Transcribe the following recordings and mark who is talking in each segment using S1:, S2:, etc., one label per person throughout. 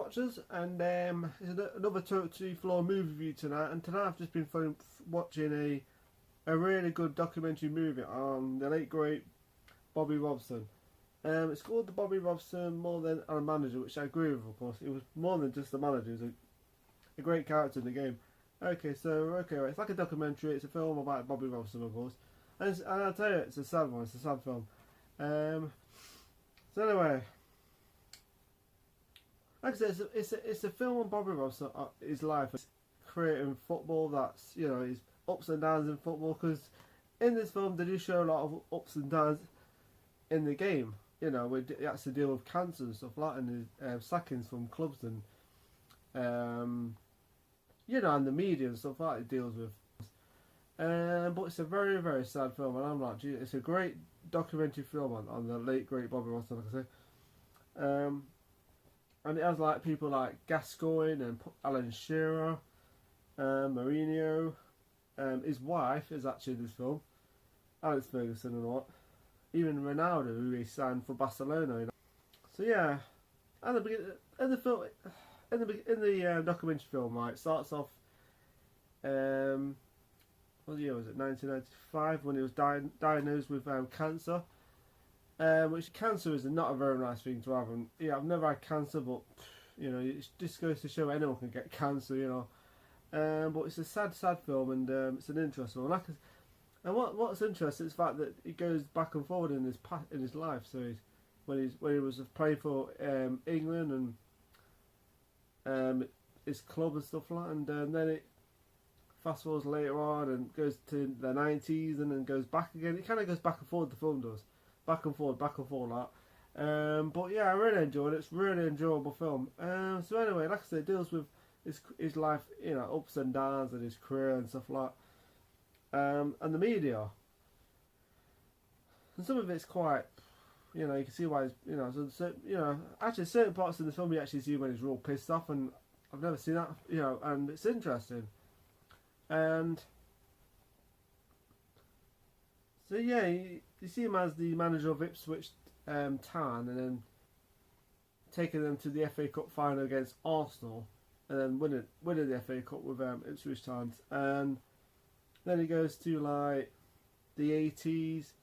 S1: watchers, and it's another totally flawed movie review tonight. And tonight I've just been watching a really good documentary movie on the late great Bobby Robson. It's called The Bobby Robson More Than a Manager, which I agree with, of course. It was more than just a manager, it was a great character in the game. It's like a documentary, it's a film about Bobby Robson, of course. And I'll tell you, it's a sad one, it's a sad film. So anyway, like I said, it's a film on Bobby Robson, his life, creating football, that's, you know, his ups and downs in football, because in this film they do show a lot of ups and downs in the game. You know, he has to deal with cancer and stuff like that, and his sackings from clubs and you know, and the media and stuff like that he deals with. But it's a very, very sad film, and I'm like, gee, it's a great documentary film on the late great Bobby Robson, like I say. And it has like people like Gascoigne and Alan Shearer, Mourinho. His wife is actually in this film, Alex Ferguson and what. Even Ronaldo, who he signed for Barcelona. You know? So yeah, at the beginning, in the film, in the documentary film, right, it starts off. What year was it? 1995, when he was diagnosed with cancer. Which cancer is not a very nice thing to have. And yeah, I've never had cancer, but you know, it just goes to show anyone can get cancer. You know, but it's a sad film, and it's an interesting one. And what's interesting is the fact that he goes back and forward in his life. So when he was playing for England and his club and stuff like that, and then it fast forwards later on and goes to the 90s and then goes back again. It kind of goes back and forward. The film does back and forward like that. But yeah, I really enjoyed it. It's a really enjoyable film. So anyway, like I said, it deals with his life, you know, ups and downs and his career and stuff like that. And the media, and some of it's quite, you know, you can see why he's, you know, so you know, actually certain parts in the film you actually see when he's real pissed off, and I've never seen that, you know, and it's interesting. And so yeah, you see him as the manager of Ipswich Town, and then taking them to the FA Cup final against Arsenal, and then winning the FA Cup with Ipswich Town, and then he goes to like the 80s,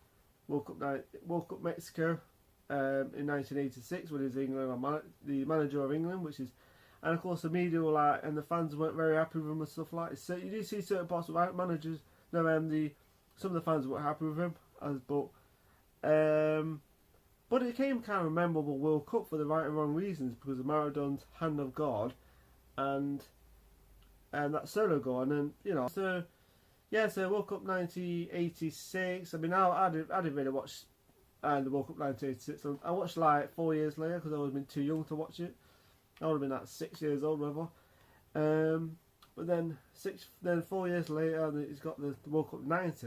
S1: World Cup Mexico in 1986 when he was the manager of England, which is, and of course the media were like, and the fans weren't very happy with him and stuff like that. So you do see certain parts of managers, no, some of the fans weren't happy with him, but it became kind of a memorable World Cup for the right and wrong reasons, because of Maradona's hand of God, and that solo goal, and then, you know, so. Yeah, so World Cup 1986. I mean, I didn't really watch the World Cup 1986. I watched like 4 years later because I would have been too young to watch it. I would have been like 6 years old, whatever. But then 4 years later, he's got the World Cup 90,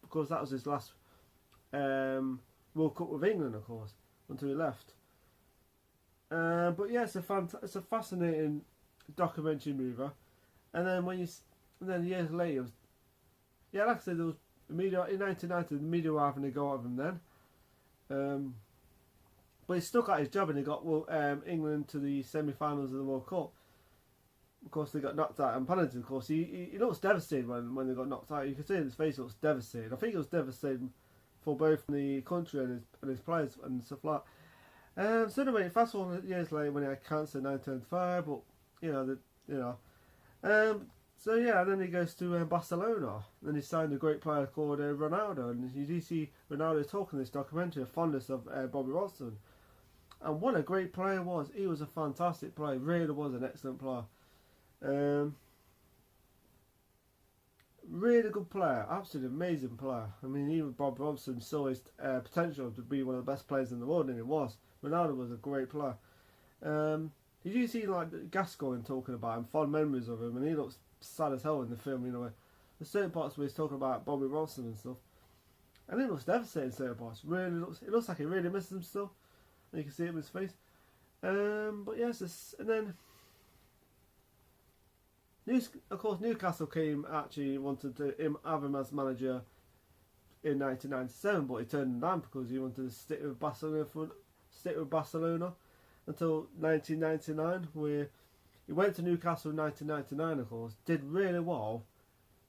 S1: because that was his last World Cup with England, of course, until he left. But yeah, it's a fascinating documentary movie. And then years later, like I said, there was the media in 1990. The media were having a go at him then, but he stuck at his job and he got England to the semi-finals of the World Cup. Of course, they got knocked out on penalties. Of course, he looks devastated when they got knocked out. You can see in his face, he looks devastated. I think he was devastated for both the country and his players and stuff like that. So anyway, fast forward years later when he had cancer in 1995, but so yeah, and then he goes to Barcelona. Then he signed a great player called Ronaldo, and you do see Ronaldo talking in this documentary, a fondness of Bobby Robson. And what a great player he was! He was a fantastic player. He really was an excellent player. Really good player, absolutely amazing player. I mean, even Bob Robson saw his potential to be one of the best players in the world, and he was. Ronaldo was a great player. You do see like Gascoigne talking about him, fond memories of him, and he looks sad as hell in the film, you know. There's certain parts where he's talking about Bobby Robson and stuff, and he looks devastated in certain parts. It looks like he really misses him still, and you can see it in his face. But yes, and then of course Newcastle actually wanted to have him as manager in 1997, but he turned him down because he wanted to stick with Barcelona. until 1999, where he went to Newcastle in 1999, of course, did really well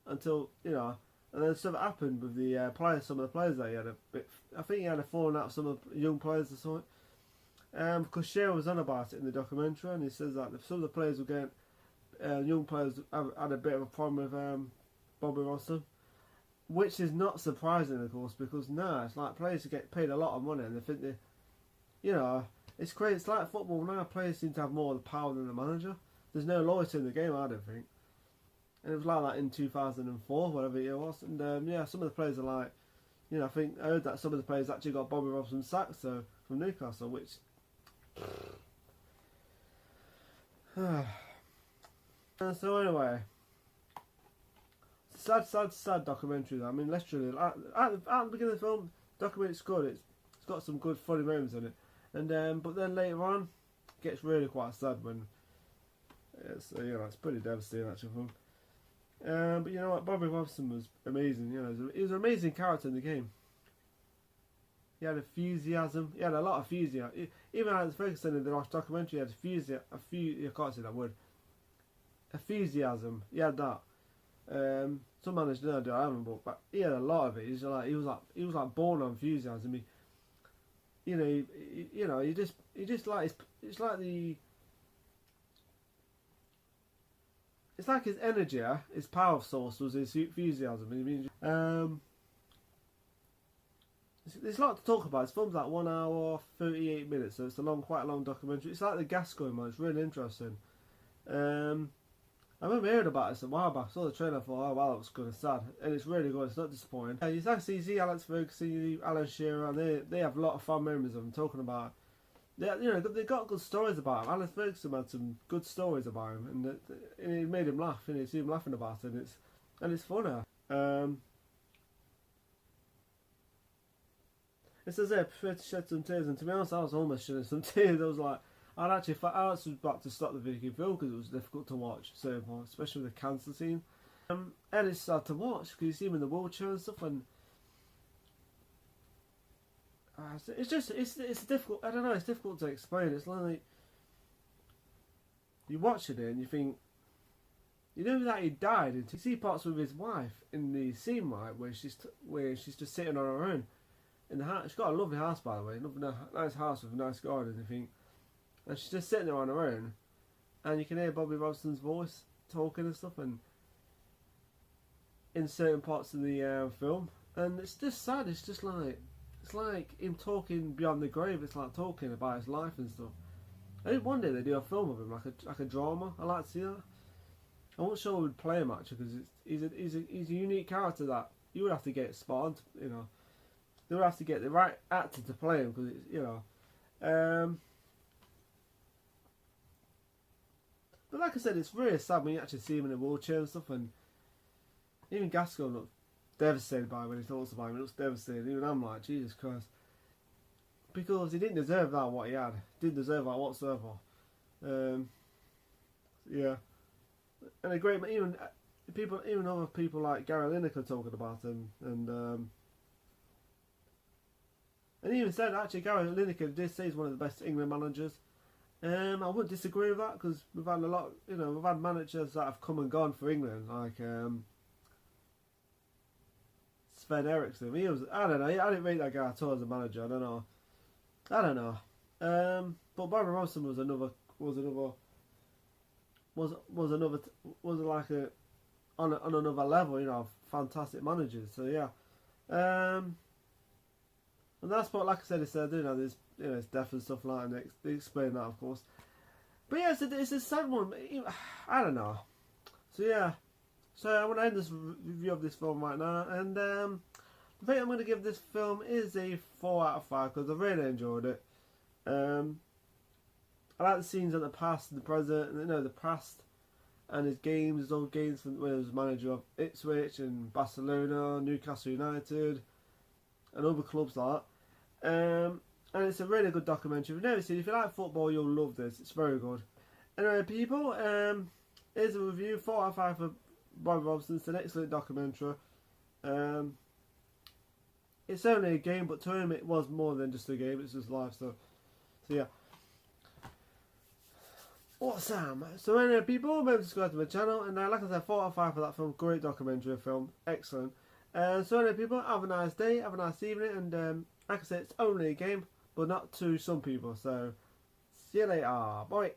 S1: until, you know, and then something happened with the players, some of the players that he had a bit, I think he had a falling out with some of the young players or something. Because Shearer was on about it in the documentary, and he says that some of the players were getting, young players had a bit of a problem with Bobby Robson, which is not surprising, of course, because now it's like players get paid a lot of money, and they think they, you know, it's crazy. It's like football now. Players seem to have more of the power than the manager. There's no loyalty in the game, I don't think. And it was like that in 2004, whatever year it was. And yeah, some of the players are like, you know, I think I heard that some of the players actually got Bobby Robson sacked so from Newcastle, which. So anyway, sad documentary. I mean, literally, at the beginning of the film, documentary's good. It's got some good funny moments in it, and but then later on, it gets really quite sad when it's you know, it's pretty devastating actually for him. But you know what, Bobby Robson was amazing. You know, he was an amazing character in the game. He had enthusiasm. He had a lot of enthusiasm. Even Alex Ferguson in the last documentary had I can't say that word. Enthusiasm. He had that. Some managers don't do it, but he had a lot of it. He was like born on enthusiasm. He just like it's like his energy, his power source was his enthusiasm. There's a lot to talk about. This film's like 1 hour 38 minutes, so it's quite a long documentary. It's like the Gascoigne one. It's really interesting. I remember hearing about this a while back. I saw the trailer. I thought, oh wow, that looks kind of sad, and it's really good. It's not disappointing. You actually see Alex Ferguson, you see Alan Shearer, and they have a lot of fun memories of them talking about. They got good stories about him. Alex Ferguson had some good stories about him, and it made him laugh. And you see him laughing about it, and it's funny. It says there, prefer to shed some tears, and to be honest, I was almost shedding some tears. I was about to stop the video film because it was difficult to watch, so especially with the cancer scene. And it's sad to watch because you see him in the wheelchair and stuff, and it's difficult. I don't know. It's difficult to explain. It's like you watch it and you think, you know that he died, and you see parts with his wife in the scene, right, where she's just sitting on her own in the house. She's got a lovely house, by the way, nice house with a nice garden, I think. And she's just sitting there on her own, and you can hear Bobby Robson's voice talking and stuff, and in certain parts of the film, and it's just sad. It's like him talking beyond the grave. It's like talking about his life and stuff. I think one day they do a film of him, like a drama. I like to see that. I'm not sure I would play him actually, because he's a unique character that you would have to get spot on. You know, they would have to get the right actor to play him, because you know. But like I said, it's really sad when you actually see him in a wheelchair and stuff, and even Gascoigne looked devastated by it when he talks about him. He looks devastated. Even I'm like, Jesus Christ. Because he didn't deserve that, what he had. Didn't deserve that whatsoever. Yeah. And a great, even other people like Gary Lineker talking about him, and he even said, actually, Gary Lineker did say he's one of the best England managers. I wouldn't disagree with that, because we've had a lot, we've had managers that have come and gone for England, like Sven Eriksson. He was, I don't know, I didn't rate that guy at all as a manager. I don't know. But Bobby Robson was like on another level, fantastic managers. So yeah, and that's what, like I said, there's it's death and stuff like that. And they explain that, of course. But yeah, it's a sad one. I don't know. So yeah, so I'm gonna end this review of this film right now, and the thing I'm gonna give this film is a 4 out of 5 because I really enjoyed it. I like the scenes of the past and the present, and the past and his games, his old games from when he was manager of Ipswich and Barcelona, Newcastle United, and other clubs like that. And it's a really good documentary. If you've never seen it, if you like football, you'll love this. It's very good. Anyway, people, here's a review. 4 out of 5 for Bobby Robson. It's an excellent documentary. It's only a game, but to him it was more than just a game. It's just life. So yeah. Awesome. So anyway, people, remember to subscribe to my channel. And like I said, 4 out of 5 for that film. Great documentary film. Excellent. So anyway, people, have a nice day. Have a nice evening. And like I said, it's only a game, but not to some people. So see you later. Bye.